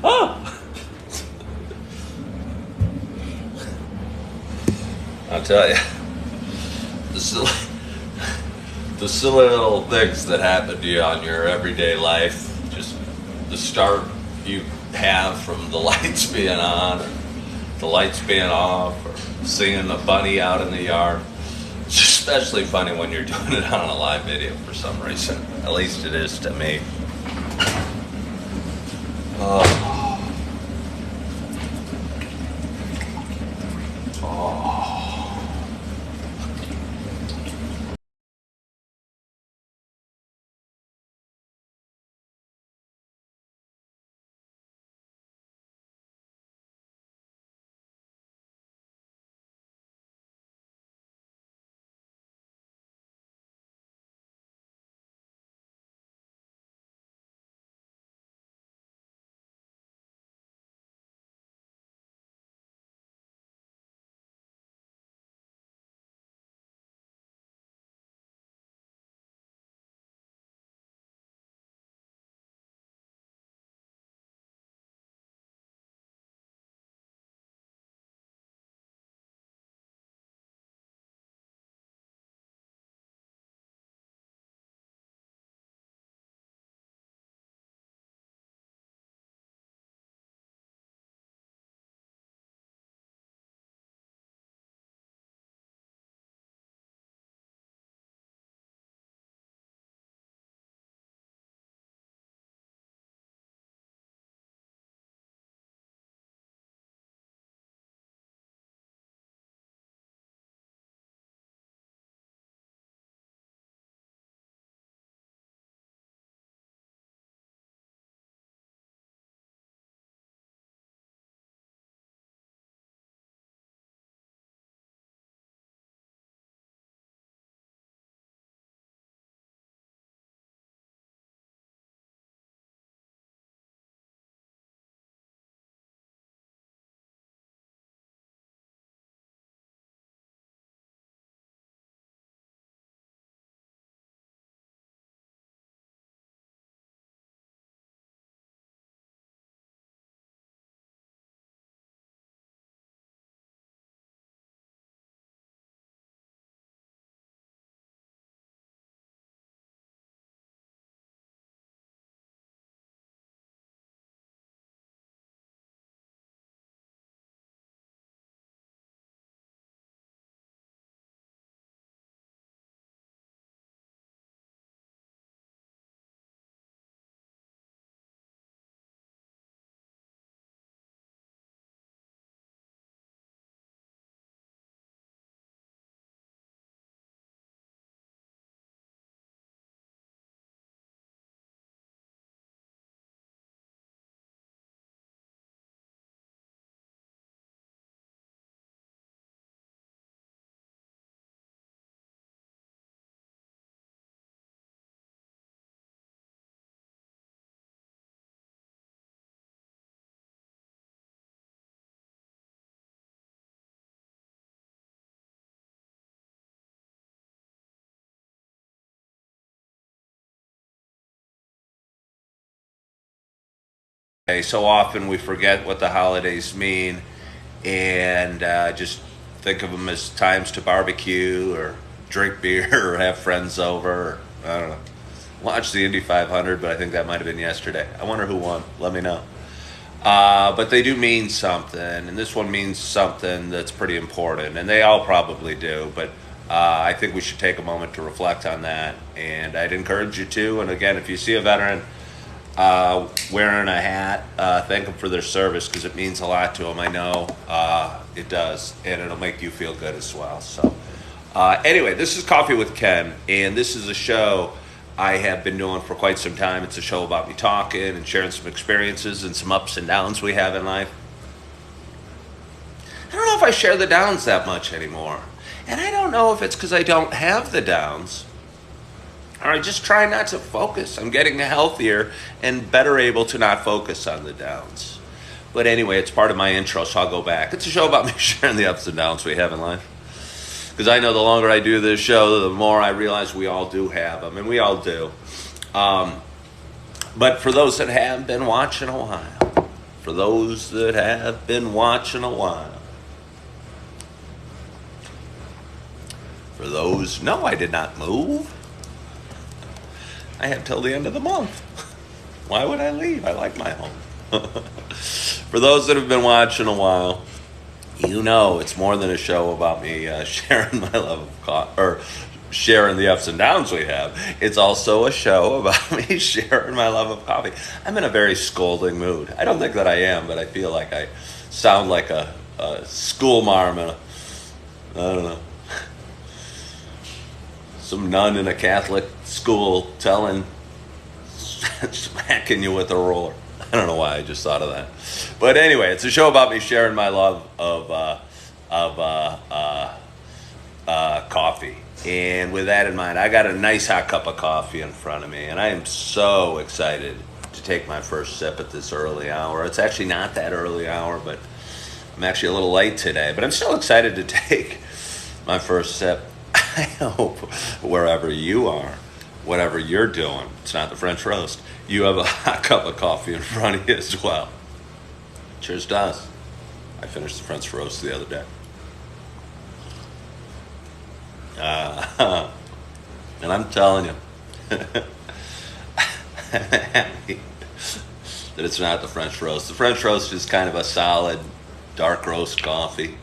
Oh! I'll tell you, the silly, the silly little things that happen to you on your everyday life, just the start you have from the lights being on, or the lights being off, or seeing a bunny out in the yard. It's especially funny when you're doing it on a live video for some reason. At least it is to me. Oh. Oh. Okay, so often we forget what the holidays mean and just think of them as times to barbecue or drink beer or have friends over. Or, I don't know. Watch the Indy 500, but I think that might have been yesterday. I wonder who won. Let me know. But they do mean something, and this one means something that's pretty important, and they all probably do. But I think we should take a moment to reflect on that, and I'd encourage you to. And again, if you see a veteran wearing a hat, thank them for their service because it means a lot to them. I know it does, and it'll make you feel good as well. So, anyway, this is Coffee with Ken, and this is a show I have been doing for quite some time. It's a show about me talking and sharing some experiences and some ups and downs we have in life. I don't know if I share the downs that much anymore, and I don't know if it's because I don't have the downs. Or I just try not to focus. I'm getting healthier and better able to not focus on the downs. But anyway, it's part of my intro, so I'll go back. It's a show about me sharing the ups and downs we have in life. Because I know the longer I do this show, the more I realize we all do have them, and we all do. But for those that have been watching a while, for those that have been watching a while. For those, no, I did not move. I have till the end of the month. Why would I leave? I like my home. For those that have been watching a while, you know it's more than a show about me sharing my love of coffee, or sharing the ups and downs we have. It's also a show about me sharing my love of coffee. I'm in a very scolding mood. I don't think that I am, but I feel like I sound like a school marm in I don't know, some nun in a Catholic school smacking you with a roller. I don't know why I just thought of that. But anyway, it's a show about me sharing my love of coffee. And with that in mind, I got a nice hot cup of coffee in front of me, and I am so excited to take my first sip at this early hour. It's actually not that early hour, but I'm actually a little late today. But I'm still excited to take my first sip. I hope wherever you are, whatever you're doing, it's not the French roast, you have a hot cup of coffee in front of you as well. Cheers to us. I finished the French roast the other day. And I'm telling you that it's not the French roast. The French roast is kind of a solid dark roast coffee.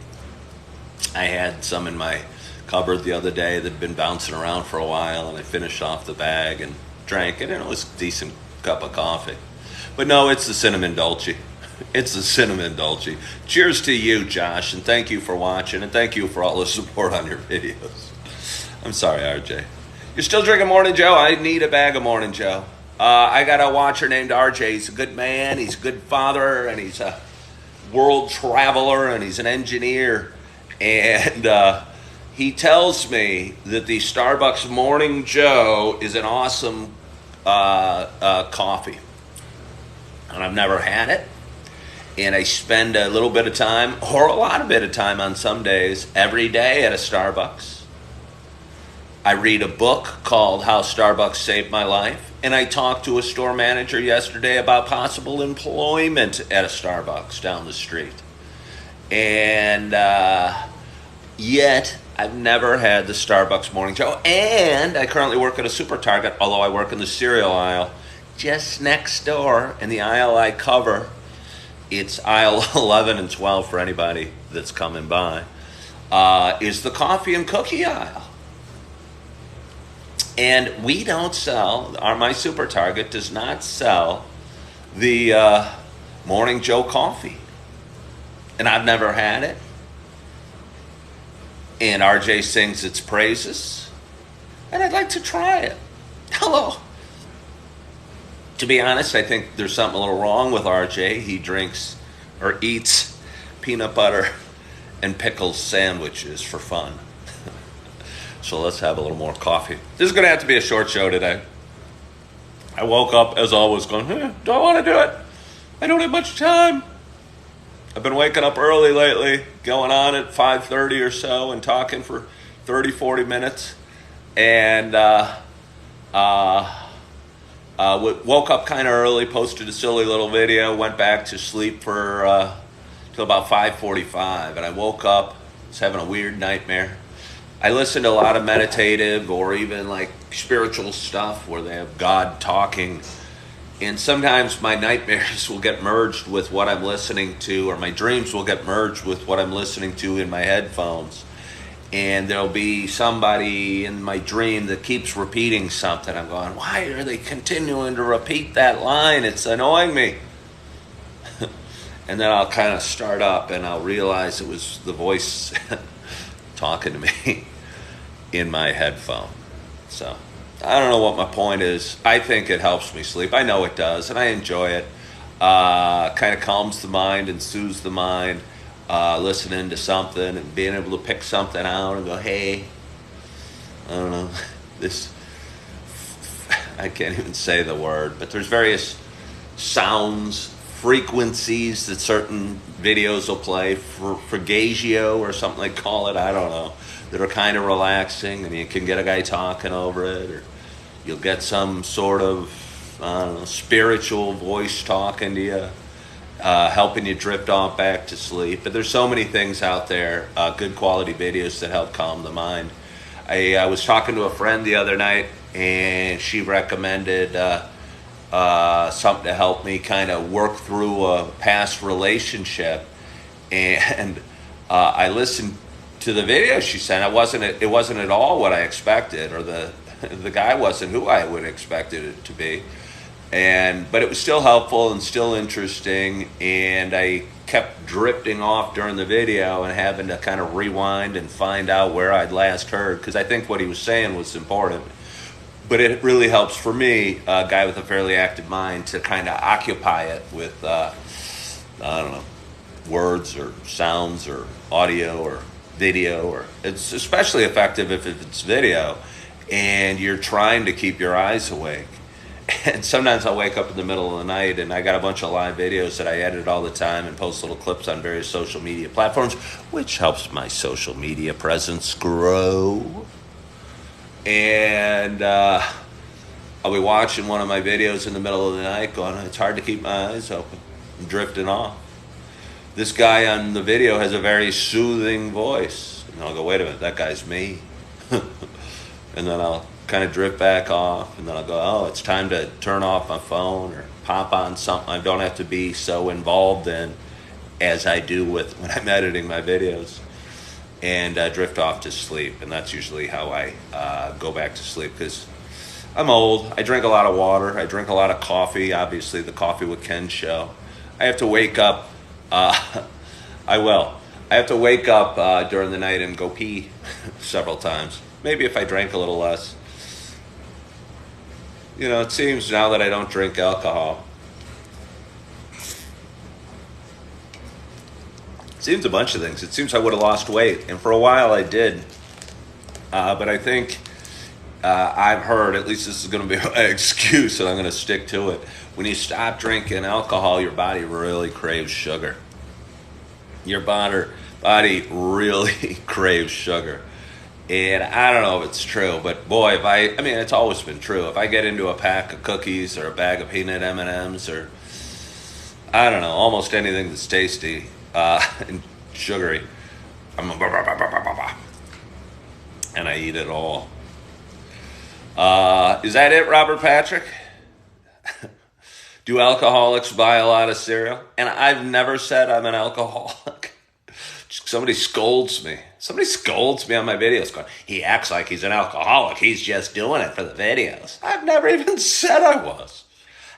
I had some in my cupboard the other day that had been bouncing around for a while, and I finished off the bag and drank it, and it was a decent cup of coffee. But no, it's the cinnamon dolce. It's the cinnamon dolce. Cheers to you, Josh, and thank you for watching, and thank you for all the support on your videos. I'm sorry, RJ. You're still drinking Morning Joe? I need a bag of Morning Joe. I got a watcher named RJ. He's a good man, he's a good father, and he's a world traveler, and he's an engineer. And he tells me that the Starbucks Morning Joe is an awesome coffee. And I've never had it. And I spend a little bit of time, or a lot of bit of time on some days, every day at a Starbucks. I read a book called How Starbucks Saved My Life. And I talked to a store manager yesterday about possible employment at a Starbucks down the street. And yet, I've never had the Starbucks Morning Joe. And I currently work at a Super Target, although I work in the cereal aisle. Just next door, in the aisle I cover, it's aisle 11 and 12 for anybody that's coming by, is the coffee and cookie aisle. And we don't sell, my Super Target does not sell the Morning Joe coffee. And I've never had it. And RJ sings its praises. And I'd like to try it. Hello. To be honest, I think there's something a little wrong with RJ. He drinks or eats peanut butter and pickles sandwiches for fun. So let's have a little more coffee. This is going to have to be a short show today. I woke up, as always, going, do I want to do it? I don't have much time. I've been waking up early lately, going on at 5:30 or so and talking for 30, 40 minutes. And woke up kind of early, posted a silly little video, went back to sleep for till about 5:45. And I woke up, was having a weird nightmare. I listen to a lot of meditative or even like spiritual stuff where they have God talking. And sometimes my nightmares will get merged with what I'm listening to, or my dreams will get merged with what I'm listening to in my headphones. And there'll be somebody in my dream that keeps repeating something. I'm going, why are they continuing to repeat that line? It's annoying me. And then I'll kind of start up and I'll realize it was the voice talking to me in my headphone. So I don't know what my point is. I think it helps me sleep. I know it does, and I enjoy it. Kind of calms the mind and soothes the mind. Listening to something and being able to pick something out and go, hey, I don't know, this, I can't even say the word, but there's various sounds, frequencies that certain videos will play, fragagio or something they call it, I don't know, that are kind of relaxing, and you can get a guy talking over it, or you'll get some sort of, I don't know, spiritual voice talking to you. helping you drift off back to sleep. But there's so many things out there, good quality videos that help calm the mind. I was talking to a friend the other night, and she recommended something to help me kind of work through a past relationship. And I listened to the video she sent. It wasn't at all what I expected, or the guy wasn't who I would expected it to be. But it was still helpful and still interesting, and I kept drifting off during the video and having to kind of rewind and find out where I'd last heard, because I think what he was saying was important. But it really helps for me, a guy with a fairly active mind, to kind of occupy it with, I don't know, words or sounds or audio or video. Or it's especially effective if it's video and you're trying to keep your eyes awake. And sometimes I'll wake up in the middle of the night, and I got a bunch of live videos that I edit all the time and post little clips on various social media platforms, which helps my social media presence grow. And I'll be watching one of my videos in the middle of the night going, it's hard to keep my eyes open. I'm drifting off. This guy on the video has a very soothing voice. And I'll go, wait a minute, that guy's me. And then I'll kind of drift back off, and then I'll go, oh, it's time to turn off my phone or pop on something I don't have to be so involved in as I do with when I'm editing my videos, and drift off to sleep. And that's usually how I go back to sleep, because I'm old. I drink a lot of water. I drink a lot of coffee, obviously the Coffee with Ken show. I have to wake up. I have to wake up during the night and go pee several times. Maybe if I drank a little less. You know, it seems now that I don't drink alcohol, it seems a bunch of things. It seems I would have lost weight, and for a while I did. But I think I've heard, at least this is going to be my excuse, and I'm going to stick to it. When you stop drinking alcohol, your body really craves sugar. Your body really craves sugar. And I don't know if it's true, but boy, I mean, it's always been true. If I get into a pack of cookies or a bag of peanut M&Ms, or I don't know, almost anything that's tasty and sugary, and I eat it all. Is that it, Robert Patrick? Do alcoholics buy a lot of cereal? And I've never said I'm an alcoholic. Somebody scolds me. Somebody scolds me on my videos going, he acts like he's an alcoholic. He's just doing it for the videos. I've never even said I was.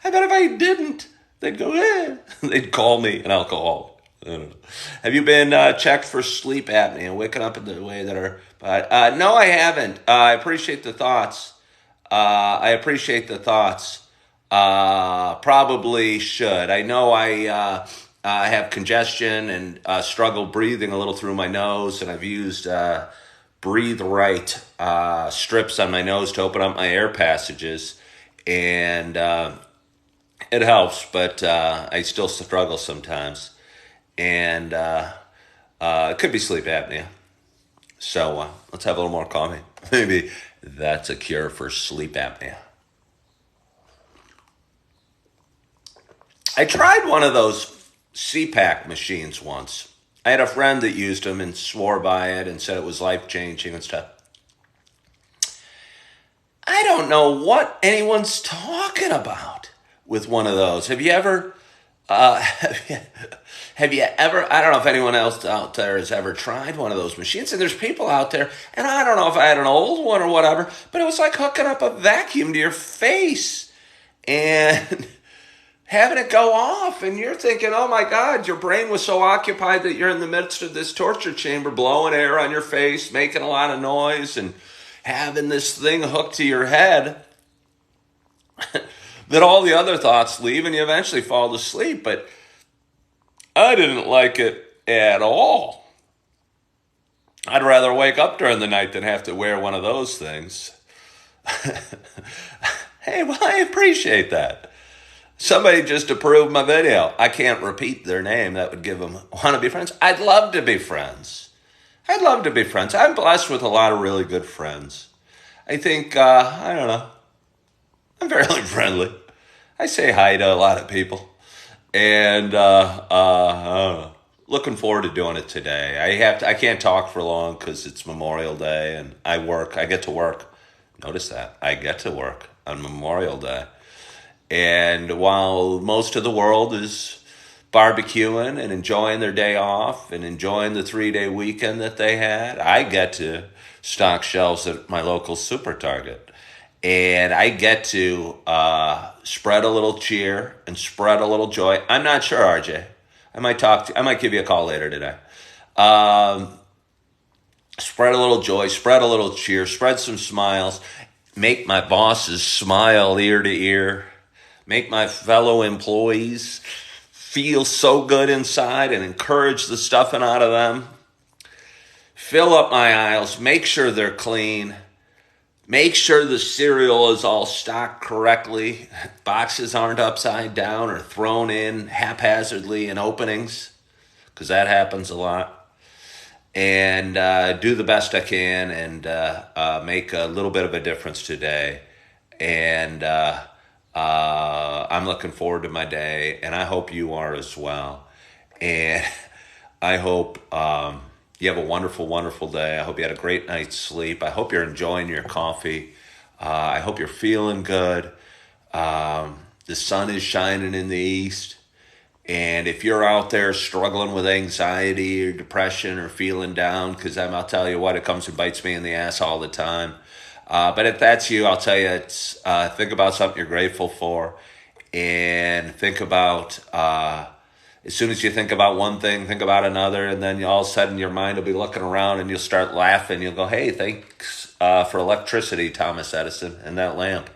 I bet if I didn't, they'd go, eh. They'd call me an alcoholic. I don't know. Have you been checked for sleep apnea, waking up in the way that are... no, I haven't. I appreciate the thoughts. Probably should. I know I have congestion and struggle breathing a little through my nose, and I've used Breathe Right strips on my nose to open up my air passages, and it helps, but I still struggle sometimes, and it could be sleep apnea. So let's have a little more coffee. Maybe that's a cure for sleep apnea. I tried one of those CPAP machines once. I had a friend that used them and swore by it and said it was life-changing and stuff. I don't know what anyone's talking about with one of those. Have you ever, I don't know if anyone else out there has ever tried one of those machines, and there's people out there, and I don't know if I had an old one or whatever, but it was like hooking up a vacuum to your face and having it go off, and you're thinking, oh my God, your brain was so occupied that you're in the midst of this torture chamber, blowing air on your face, making a lot of noise, and having this thing hooked to your head, that all the other thoughts leave, and you eventually fall to sleep. But I didn't like it at all. I'd rather wake up during the night than have to wear one of those things. Hey, well, I appreciate that. Somebody just approved my video. I can't repeat their name. That would give them, want to be friends? I'd love to be friends. I'm blessed with a lot of really good friends. I think, I don't know, I'm fairly friendly. I say hi to a lot of people. And looking forward to doing it today. I can't talk for long because it's Memorial Day and I work. I get to work. Notice that I get to work on Memorial Day. And while most of the world is barbecuing and enjoying their day off and enjoying the 3-day weekend that they had, I get to stock shelves at my local super Target. And I get to spread a little cheer and spread a little joy. I'm not sure, RJ. I might give you a call later today. Spread a little joy, spread a little cheer, spread some smiles, make my bosses smile ear to ear, make my fellow employees feel so good inside and encourage the stuffing out of them. Fill up my aisles, make sure they're clean. Make sure the cereal is all stocked correctly. Boxes aren't upside down or thrown in haphazardly in openings, because that happens a lot. And do the best I can and make a little bit of a difference today. And I'm looking forward to my day, and I hope you are as well. And I hope you have a wonderful, wonderful day. I hope you had a great night's sleep. I hope you're enjoying your coffee. I hope you're feeling good. The sun is shining in the east. And if you're out there struggling with anxiety or depression or feeling down, because I'll tell you what, it comes and bites me in the ass all the time. But if that's you, I'll tell you, it's think about something you're grateful for. And think about... as soon as you think about one thing, think about another, and then all of a sudden your mind will be looking around and you'll start laughing. You'll go, hey, thanks for electricity, Thomas Edison, and that lamp.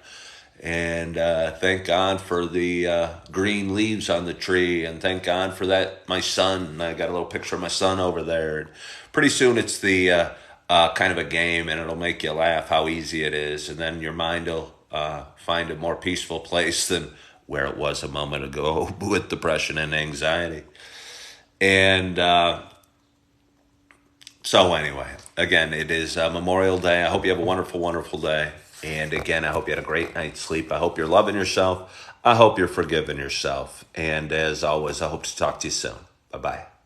And thank God for the green leaves on the tree, and thank God for that, my son. I got a little picture of my son over there. And pretty soon it's the kind of a game, and it'll make you laugh how easy it is. And then your mind will find a more peaceful place than where it was a moment ago with depression and anxiety. And so anyway, again, it is Memorial Day. I hope you have a wonderful, wonderful day. And again, I hope you had a great night's sleep. I hope you're loving yourself. I hope you're forgiving yourself. And as always, I hope to talk to you soon. Bye-bye.